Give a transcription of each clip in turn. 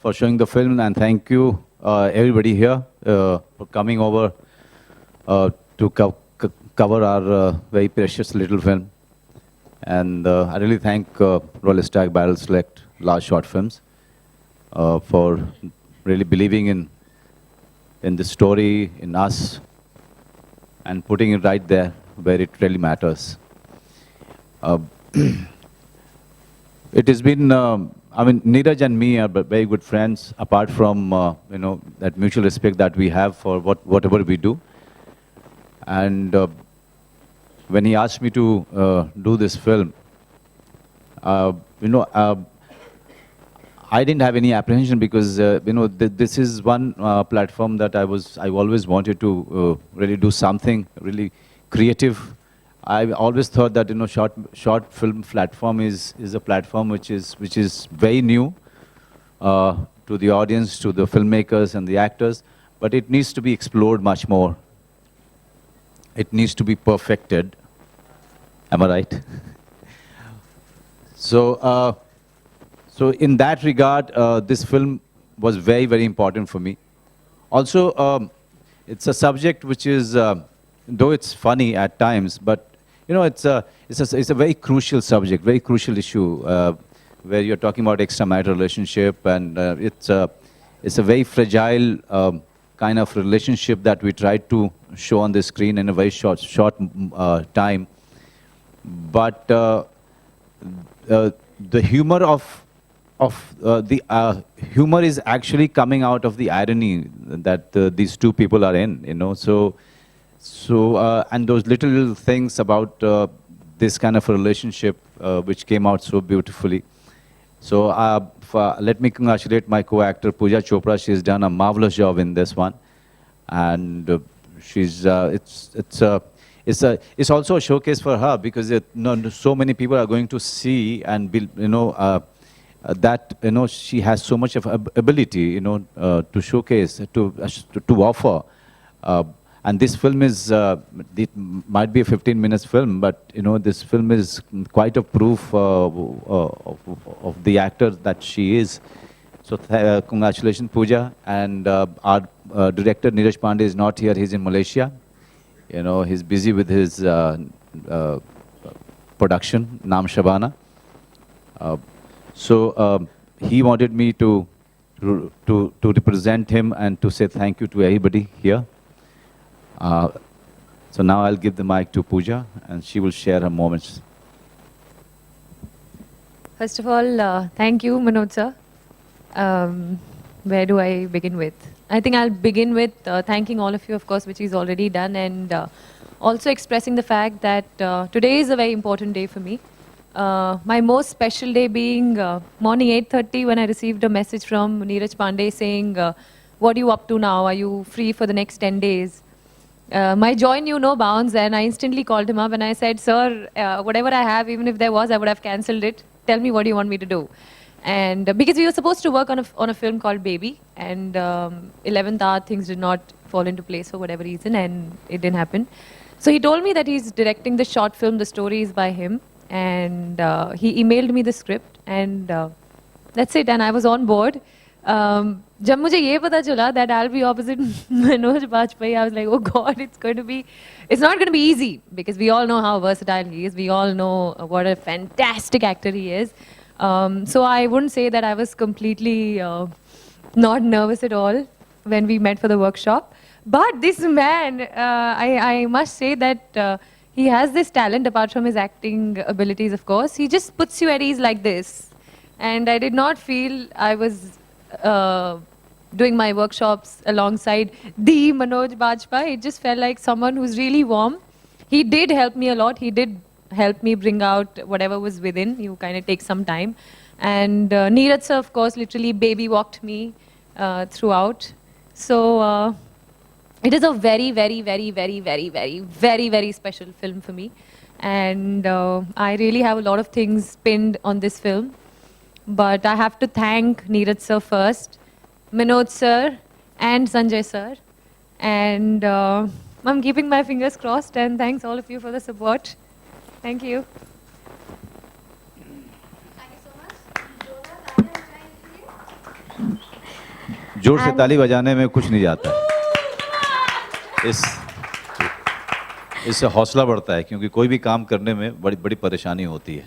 for showing the film, and thank you everybody here for coming over to cover our very precious little film. And I really thank Royal Stag Barrel Select Large Short Films for really believing in the story, in us, and putting it right there where it really matters. It has been, I mean, Neeraj and me are very good friends, apart from, you know, that mutual respect that we have for whatever we do. And when he asked me to do this film, you know, I didn't have any apprehension because, you know, this is one platform that I always wanted to really do something really creative. I always thought that, you know, short film platform is a platform which is very new to the audience, to the filmmakers and the actors, but it needs to be explored much more. It needs to be perfected. Am I right? So, so in that regard, this film was very, very important for me. Also, it's a subject which is, though it's funny at times, but you know, it's a very crucial subject, very crucial issue, where you're talking about extramarital relationship, and it's a very fragile kind of relationship that we tried to show on the screen in a very short time. But the humor humor is actually coming out of the irony that these two people are in, you know. So and those little things about this kind of a relationship which came out so beautifully. So let me congratulate my co-actor Pooja Chopra. She's done a marvelous job in this one, and she's it's also a showcase for her, because so many people are going to see and be, you know, that, you know, she has so much of ability, you know, to showcase, to offer. And this film is, it might be a 15 minutes film, but, you know, this film is quite a proof of the actor that she is. So congratulations, Pooja. And our director, Neeraj Pandey, is not here. He's in Malaysia. You know, he's busy with his production, Naam Shabana. So he wanted me to represent him and to say thank you to everybody here. So now I'll give the mic to Pooja, and she will share her moments. First of all, thank you, Manoj sir. Where do I begin with? I think I'll begin with thanking all of you, of course, which is already done, and also expressing the fact that today is a very important day for me. My most special day being morning 8:30, when I received a message from Neeraj Pandey saying, what are you up to now? Are you free for the next 10 days? My joy knew no bounds, and I instantly called him up and I said, sir, whatever I have, even if there was, I would have cancelled it. Tell me, what do you want me to do? And because we were supposed to work on a film called Baby, and 11th hour things did not fall into place for whatever reason, and it didn't happen. So he told me that he's directing the short film, the story is by him, and he emailed me the script, and that's it, and I was on board. जब मुझे ये पता चला that I'll be opposite Manoj Bajpayee, I was like, oh God, it's not going to be easy, because we all know how versatile he is. We all know what a fantastic actor he is. So I wouldn't say that I was completely not nervous at all when we met for the workshop. But this man, I must say that he has this talent apart from his acting abilities, of course. He just puts you at ease like this. And I did not feel I was doing my workshops alongside the Manoj Bajpayee. It just felt like someone who's really warm. He did help me a lot. He did help me bring out whatever was within. You kind of take some time. And Neeraj sir, of course, literally baby walked me throughout. So it is a very, very, very, very, very, very, very, very special film for me. And I really have a lot of things pinned on this film. But I have to thank Neeraj sir first, Manoj sir, and Sanjay sir. And I'm keeping my fingers crossed, and thanks all of you for the support. Thank you. Thank you so much. जोर से And- ताली बजाने में कुछ नहीं जाता है। इससे हौसला बढ़ता है, क्योंकि कोई भी काम करने में बड़ी बड़ी परेशानी होती है,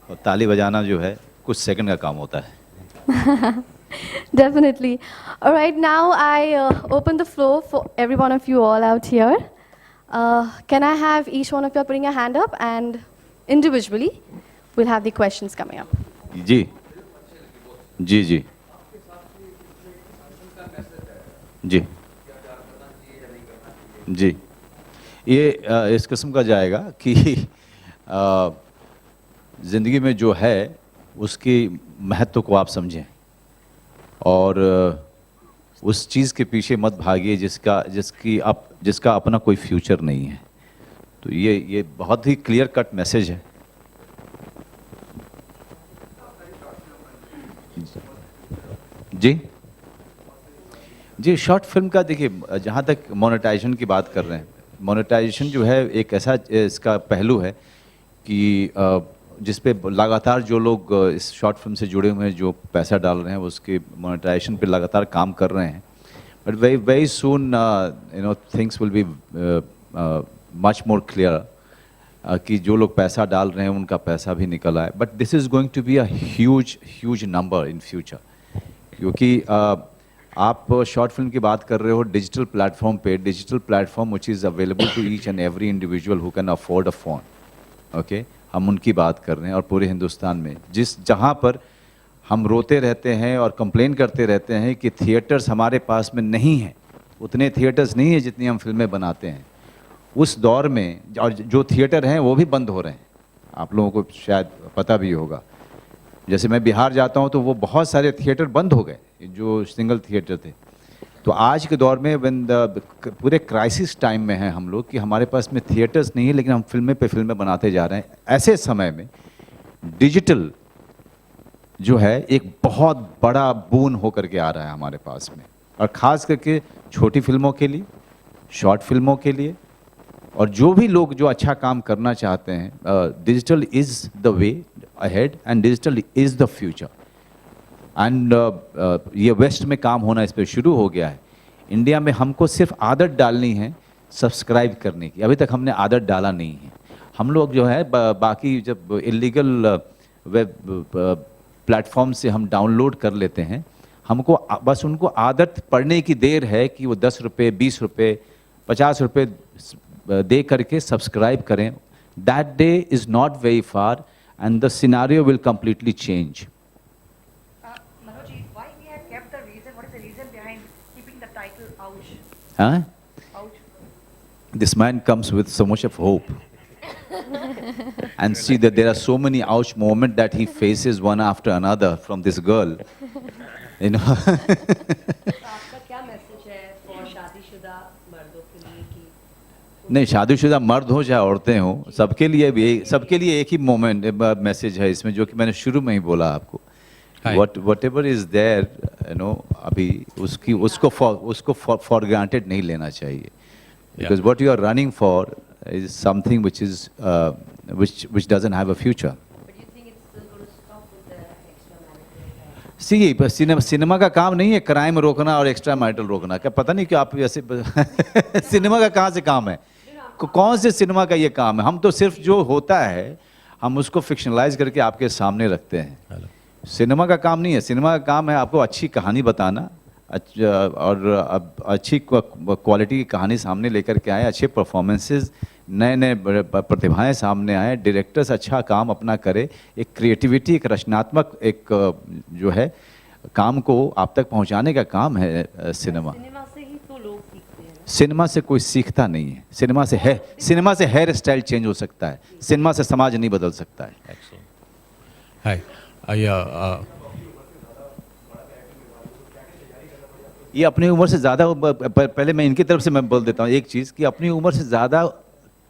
और ताली बजाना जो है कुछ सेकंड का काम होता है। Definitely. All right, now I open the floor for every one of you all out here. Can I have each one of you putting your hand up, and individually we'll have the questions coming up. जी जी जी जी जी, ये इस किस्म का जाएगा कि ज़िंदगी में जो है उसकी महत्व को आप समझें, और उस चीज़ के पीछे मत भागिए जिसका अपना कोई फ्यूचर नहीं है। तो ये बहुत ही क्लियर कट मैसेज है। जी जी, शॉर्ट फिल्म का देखिए, जहाँ तक मोनेटाइजेशन की बात कर रहे हैं, मोनेटाइजेशन जो है एक ऐसा इसका पहलू है कि जिस पे लगातार जो लोग इस शॉर्ट फिल्म से जुड़े हुए हैं, जो पैसा डाल रहे हैं, उसके मोनेटाइजेशन पे लगातार काम कर रहे हैं। But very soon things will be much more clear कि जो लोग पैसा डाल रहे हैं उनका पैसा भी निकल आए। But this is going to be a huge number in future, क्योंकि आप शॉर्ट फिल्म की बात कर रहे हो डिजिटल प्लेटफॉर्म पे, digital platform which is available to each and every individual who can afford a phone. Okay, हम उनकी बात कर रहे हैं, और पूरे हिंदुस्तान में जहाँ पर हम रोते रहते हैं और कंप्लेन करते रहते हैं कि थिएटर्स हमारे पास में नहीं हैं, उतने थिएटर्स नहीं हैं जितनी हम फिल्में बनाते हैं, उस दौर में, और जो थिएटर हैं वो भी बंद हो रहे हैं। आप लोगों को शायद पता भी होगा, जैसे मैं बिहार जाता हूँ तो वो बहुत सारे थिएटर बंद हो गए जो सिंगल थिएटर थे। तो आज के दौर में पूरे क्राइसिस टाइम में हैं हम लोग कि हमारे पास में थिएटर्स नहीं है, लेकिन हम फिल्में पे फिल्में बनाते जा रहे हैं। ऐसे समय में डिजिटल जो है एक बहुत बड़ा बून होकर के आ रहा है हमारे पास में, और ख़ास करके छोटी फिल्मों के लिए, शॉर्ट फिल्मों के लिए, और जो भी लोग जो अच्छा काम करना चाहते हैं। Digital is the way ahead and digital is the future. And ये वेस्ट में काम होना इस पर शुरू हो गया है। इंडिया में हमको सिर्फ आदत डालनी है सब्सक्राइब करने की, अभी तक हमने आदत डाला नहीं है। हम लोग जो है बाकी जब इलीगल वेब प्लेटफॉर्म से हम डाउनलोड कर लेते हैं, हमको बस उनको आदत पड़ने की देर है कि वो 10 रुपये, 20 रुपये, 50 रुपये दे करके सब्सक्राइब करें। That day is not very far and the scenario will completely change. Manoj, why we have kept the reason? What is the reason behind keeping the title Ouch? Huh? Ouch. This man comes with so much of hope. And see that there are so many ouch moments that he faces one after another from this girl. You know. आपका क्या message है for शादीशुदा मर्दों के लिए कि नहीं, शादीशुदा मर्द हो चाहे औरतें हो, सबके लिए एक ही मोमेंट मैसेज है इसमें, जो कि मैंने शुरू में ही बोला आपको। whatever is there, you know, अभी उसको for granted नहीं लेना चाहिए, because what you are running for is something which is which doesn't have a future. But you think it's still going to stop with the extramarital? See cinema का काम नहीं है crime रोकना और extra marital रोकना। क्या पता नहीं कि आप ऐसे सिनेमा का कहाँ से काम है, कौन से सिनेमा का ये काम है? हम तो सिर्फ जो होता है हम उसको फिक्शनलाइज करके आपके सामने रखते हैं। सिनेमा का काम नहीं है, सिनेमा का काम है आपको अच्छी कहानी बताना, और अच्छी क्वालिटी की कहानी सामने लेकर के आए, अच्छे परफॉर्मेंसेस, नए नए प्रतिभाएं सामने आए, डायरेक्टर्स अच्छा काम अपना करे, एक क्रिएटिविटी, एक रचनात्मक एक जो है काम को आप तक पहुंचाने का काम है सिनेमा। सिनेमा से ही तो लोग सीखते हैं। सिनेमा से कोई सीखता नहीं है, सिनेमा से हेयर स्टाइल चेंज हो सकता है, सिनेमा से समाज नहीं बदल सकता है। Hi. ये अपनी उम्र से ज़्यादा, पहले मैं इनकी तरफ से मैं बोल देता हूँ एक चीज़, कि अपनी उम्र से ज़्यादा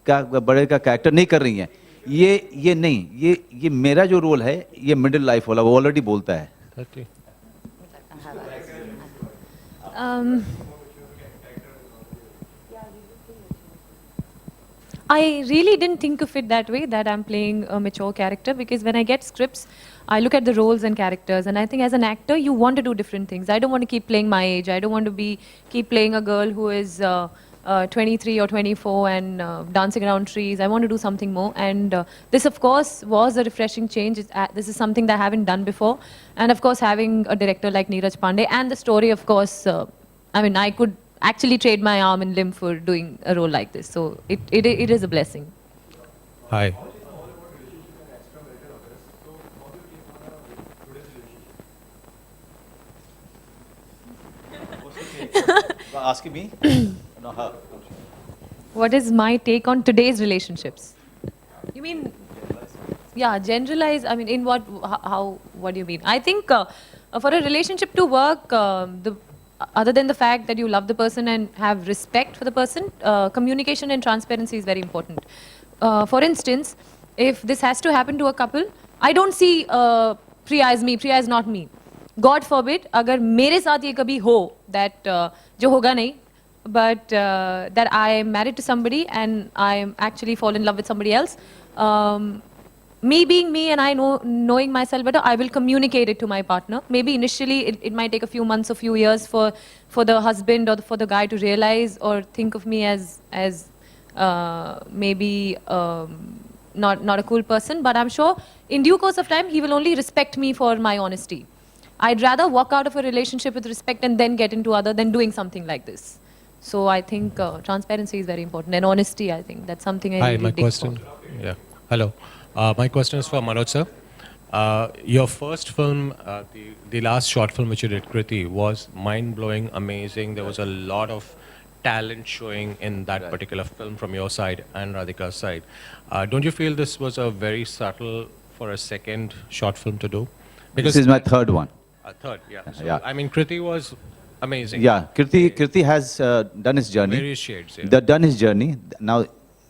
का बड़े का कैरेक्टर नहीं कर रही हैं। ये नहीं, ये मेरा जो रोल है ये मिडिल लाइफ वाला, वो ऑलरेडी बोलता है। I really didn't think of it that way, that I'm playing a mature character, because when I get scripts, I look at the roles and characters, and I think as an actor, you want to do different things. I don't want to keep playing my age. I don't want to keep playing a girl who is 23 or 24 and dancing around trees. I want to do something more. And this, of course, was a refreshing change. This is something that I haven't done before. And of course, having a director like Neeraj Pandey, and the story, of course, I mean, I could actually trade my arm and limb for doing a role like this. So it is a blessing. Hi. Asking me? No, her. What is my take on today's relationships? You mean, yeah, generalize, I mean, in what, how, what do you mean? I think for a relationship to work, other than the fact that you love the person and have respect for the person, communication and transparency is very important. For instance, if this has to happen to a couple, I don't see Priya as me, Priya is not me. God forbid, अगर मेरे साथ ये कभी हो, that जो होगा नहीं, but that I am married to somebody and I am actually fall in love with somebody else. Me being me and knowing myself better, I will communicate it to my partner. Maybe initially it might take a few months, a few years for the husband or for the guy to realize or think of me as maybe not a cool person. But I'm sure in due course of time, he will only respect me for my honesty. I'd rather walk out of a relationship with respect and then get into other than doing something like this. So I think transparency is very important, and honesty, I think that's something I Hi, really my dig question. for. Yeah. Hello. My question is for Manoj sir. Your first film, the last short film which you did, Kriti, was mind-blowing, amazing. There was a lot of talent showing in that particular film from your side and Radhika's side. Don't you feel this was a very subtle for a second short film to do? This is my third one. Third, yeah. So, Yeah. I mean, Kriti was amazing. Yeah, Kirti has done his journey. Various shades, yeah. Done his journey. Now,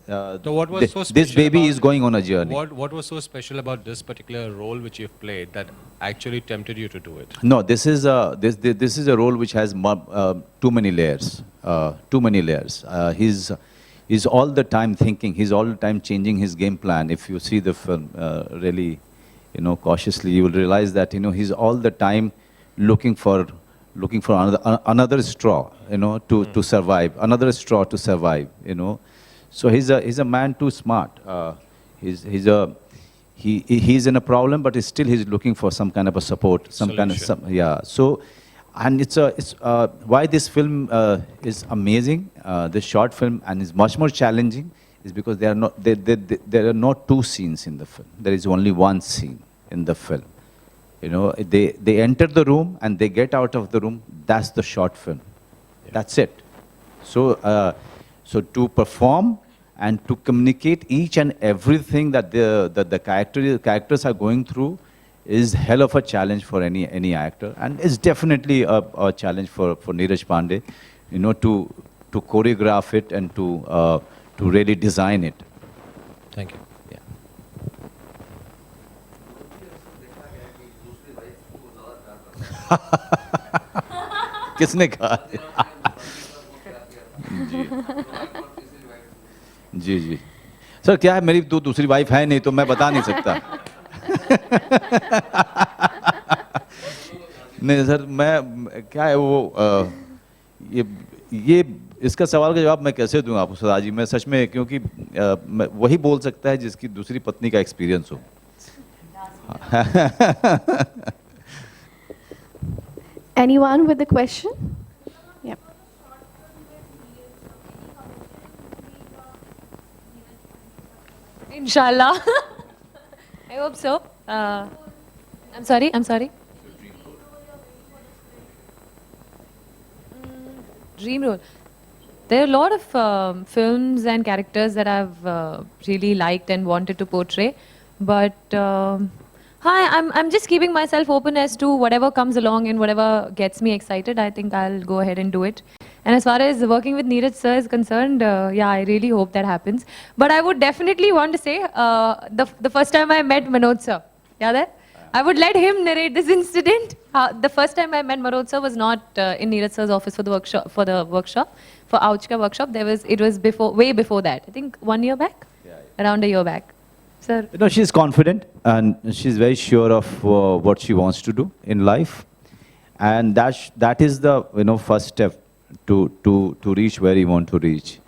So what was so special this baby about- is going on a journey. What was so special about this particular role which you've played that actually tempted you to do it? No, this is a role which has too many layers. Too many layers. He's all the time thinking. He's all the time changing his game plan. If you see the film really, cautiously, you will realize that he's all the time looking for another straw, to survive. Another straw to survive. So he's a man too smart. He's in a problem, but still he's looking for some kind of a support, yeah. So, and it's why this film is amazing. This short film and is much more challenging is because there are not two scenes in the film. There is only one scene in the film. They enter the room and they get out of the room. That's the short film. Yeah. That's it. So, so to perform and to communicate each and everything that the characters are going through is hell of a challenge for any actor, and it's definitely a challenge for Neeraj Pandey, to choreograph it and to really design it. Thank you. Yeah. किसने कहा? जी जी sir, क्या है, मेरी तो दूसरी wife है नहीं तो मैं बता नहीं सकता. नहीं सर, मैं क्या है वो ये इसका सवाल का जवाब मैं कैसे दूं आपको सदा जी? मैं सच में, क्योंकि वही बोल सकता है जिसकी दूसरी पत्नी का एक्सपीरियंस हो. Anyone with a question? Yep. Inshallah. I hope so. I'm sorry. Dream role. There are a lot of films and characters that I've really liked and wanted to portray, but I'm just keeping myself open as to whatever comes along and whatever gets me excited. I think I'll go ahead and do it. And as far as working with Neeraj sir is concerned, yeah, I really hope that happens. But I would definitely want to say the first time I met Manoj sir, yeah, I would let him narrate this incident. The first time I met Manoj sir was not in Neeraj sir's office for the workshop, for Ouchka workshop. It was way before that. I think 1 year back, around a year back. Sir. You know, she's confident and she's very sure of what she wants to do in life, and that is the first step to reach where you want to reach.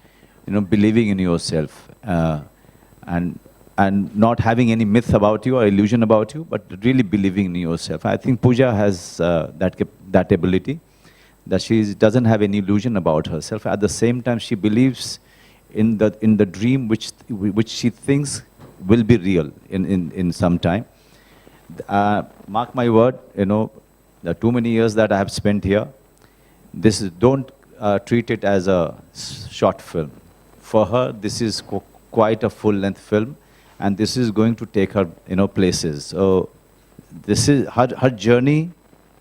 You know, believing in yourself and not having any myth about you or illusion about you, but really believing in yourself. I think Pooja has that ability, that she doesn't have any illusion about herself. At the same time, she believes in the dream which she thinks will be real in some time. Mark my word, the too many years that I have spent here, don't treat it as a short film. For her, this is quite a full-length film, and this is going to take her, places. So this is her journey.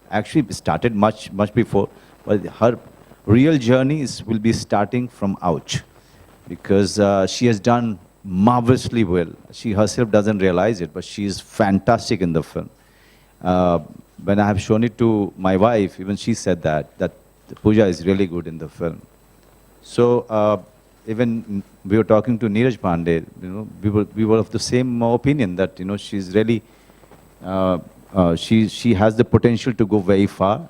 Actually, started much before, but her real journey will be starting from Ouch, because she has done marvelously well. She herself doesn't realize it, but she is fantastic in the film. When I have shown it to my wife, even she said that Pooja is really good in the film. So even we were talking to Neeraj Pandey, we were of the same opinion that she's really she has the potential to go very far,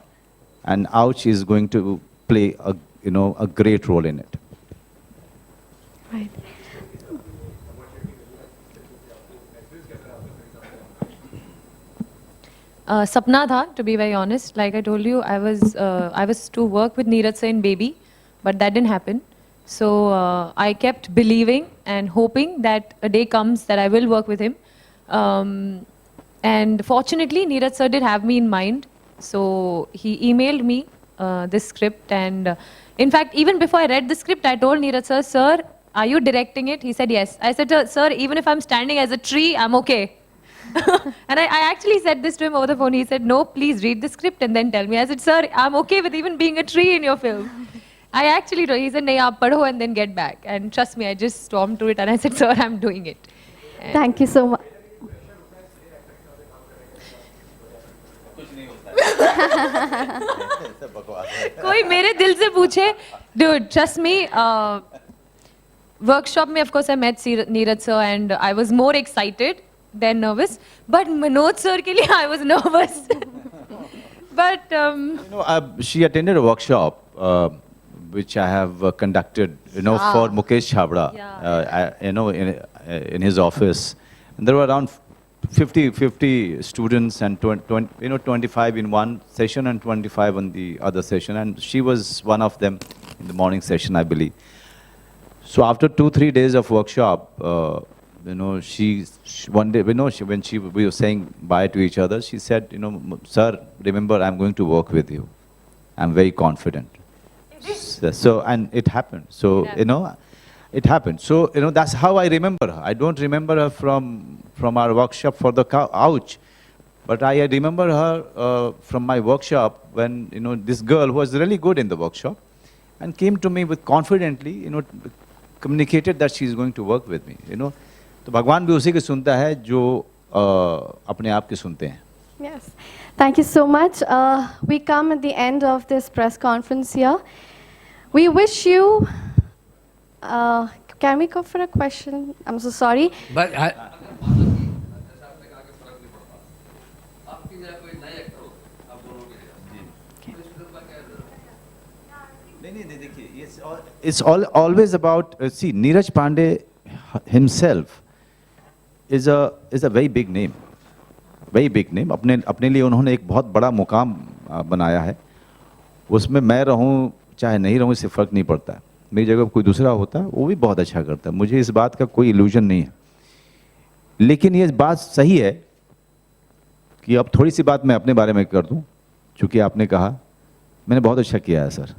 and Ouch is going to play a great role in it. Right. Sapna tha, to be very honest. Like I told you, I was to work with Neeraj sir in Baby, but that didn't happen. So I kept believing and hoping that a day comes that I will work with him. And fortunately, Neeraj sir did have me in mind. So he emailed me this script, and in fact, even before I read the script, I told Neeraj sir, are you directing it? He said yes. I said, sir, even if I'm standing as a tree, I'm okay. And I actually said this to him over the phone. He said, no, please read the script and then tell me. I said, sir, I'm okay with even being a tree in your film. I actually told him. He said, nahi, aap padho and then get back. And trust me, I just stormed through it and I said, sir, I'm doing it. And Thank you so much. कोई मेरे दिल से पूछे, dude, trust me, workshop में of course I met Neeraj sir and I was more excited than nervous, but Manoj sir के लिए I was nervous. But she attended a workshop which I have conducted, for Mukesh Chhabra, in his office, and there were around 50 students and 25 in one session and 25 on the other session, and she was one of them in the morning session, I believe. So after 2-3 days of workshop, she one day, when we were saying bye to each other, she said, sir, remember, I'm going to work with you. I'm very confident. So, and it happened. So, it happened. So, that's how I remember her. I don't remember her from our workshop for the Ouch, but I remember her from my workshop when, this girl who was really good in the workshop and came to me with confidently, communicated that she is going to work with me, तो भगवान भी उसी के सुनता है जो अपने आप के सुनते हैं. Yes. Thank you so much. We come at the end of this press conference here. We wish you... can we go for a question? I'm so sorry. But it's always about, see, Neeraj Pandey himself is a very big name. Very big name. अपने लिए उन्होंने एक बहुत बड़ा मुकाम बनाया है. उसमें मैं रहूं चाहे नहीं रहूं इससे फर्क नहीं पड़ता है. मेरी जगह कोई दूसरा होता है वो भी बहुत अच्छा करता है. मुझे इस बात का कोई इल्यूजन नहीं है. लेकिन ये बात सही है कि अब थोड़ी सी बात मैं अपने बारे में कर दूं, चूंकि आपने कहा मैंने बहुत अच्छा किया है सर.